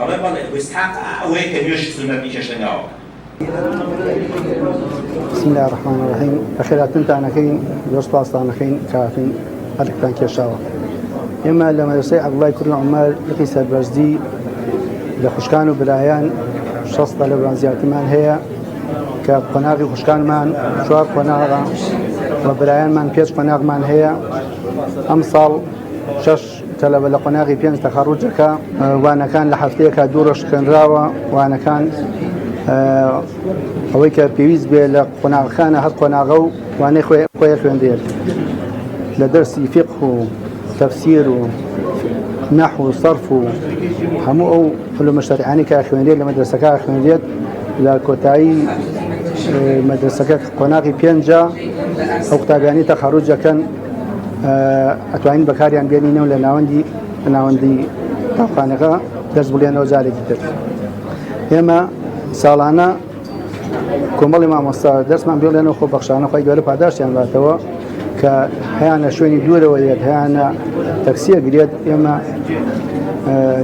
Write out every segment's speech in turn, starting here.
الله يبارك وإسحاق وهيك نيوش سنة إيش لنجاو. بسم الله الرحمن الرحيم. أخيرا أنا كين يوسف أنا كين كافين أركتان كيشاوا. إما لما يصير عبد الله كل عمال لقيس البرزدي لخشكان وبلايان شخص طلب زيارة مان هي كقناغي خشكان مان شوار قناغا وبلايان مان بيش قناغ مان هي أمصال شش طلب لقناغي بينز تخرجك وأنا كان لحفتيك دورش كان راوا وأنا كان أويك بيويز بلقناغ خانة هاد قناغو وأنا خويا خوندير لدرسي فقه تفسير نحو صرف همو كل مشاريعني كأخوانية لمدرسة كأخوانية لكوتاي مدرسة قناغي بينجا أو كتابياني تخرج كان أتوانين بكاري عن بينينا ولا ناوندي طاقانغا درس بليانا وزاري جدا يما سالانا كمالي ما مصار درس من بيوليانا وخو بخشانا خوي جوالي باداش يعني لاتوا كهانا شويني دورة ويد هانا تكسير قريد يما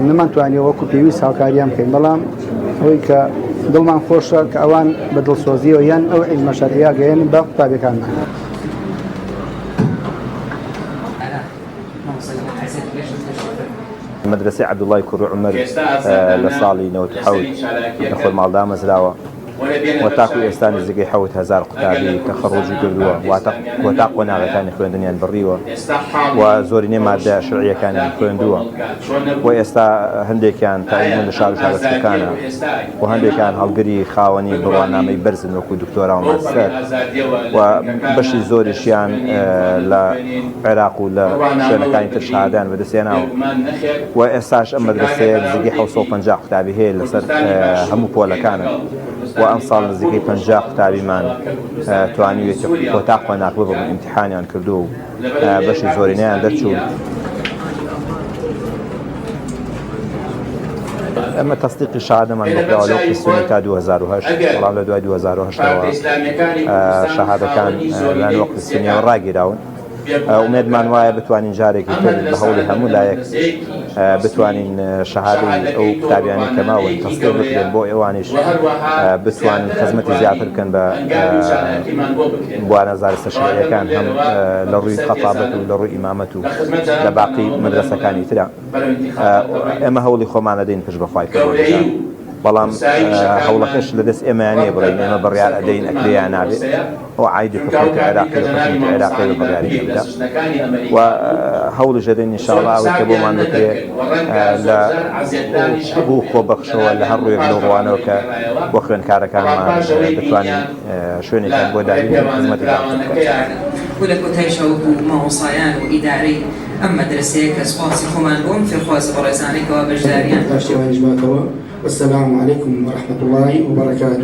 نمان تواني وكو بيويس هاوكاريام كين بلام ويكا دلمان خوشا كأوان بدل سوزي ويان أو علم مشاريع جيان بقطابي كان مدرسة عبد الله كرو عمر لصالي نوت حول دخل مالدا مزلاوة وتاكو إستان الزقي حوت هزار قتابي كخروج قردوة وتاقونا غتاني خوين دنيا البريوة وزوريني مادة شرعية كان خوين دوة وإستا هندي كان تأيين لشارو شارو سكانا وهندي كان هالقري خاوني بروانا ميبرزن وكو دكتورا وماستر وبشي زوري شيان لعراق ولا شوينة كان ترشهادان مدرسينا وإستاش مدرسة الزقي حوصو بنجاق قتابي هي لسر همو بولا كانت وأمصال نزيكي بنجاق قتابي مان تواني وتاقوى ناقبض من امتحاني عن كردو بشي زورينيان درتشو أما تصديق الشهادة من بقرأ لوك السنة تا 2008 والله لدواء 2008 شهادة كان لأن وقت السنة والراقي راون ومد من وايا بتوانين جارك بهولي همو لايك بتوانين شهادة أو كتابياني كما وتصديق مثل بو إيوانيش بتوانين خدمة زيادة كان بوانا زار السشرية كان هم لروي خطابته ولروي إمامته لباقي مدرسة كان يترى أما هولي خو معنا دين فش بخواي بلام هولكش لدس إمانية برين إما بريال أدين أكليا نابي وعايد حكومة العراقية وحكومة العراقية وبريالية كده وهول جدين إن شاء الله وكبو ما نكري لا بوخ وبخشوا ولا هرو يبلو روانوك وخرن كارا كان مع بتواني شويني كان بوداري خدمة العراقية ولا كتيشة وما وصايان وإداري أما درسيك سباسي خمان بوم في الخواص برزانيك وبجداريان والسلام عليكم ورحمة الله وبركاته.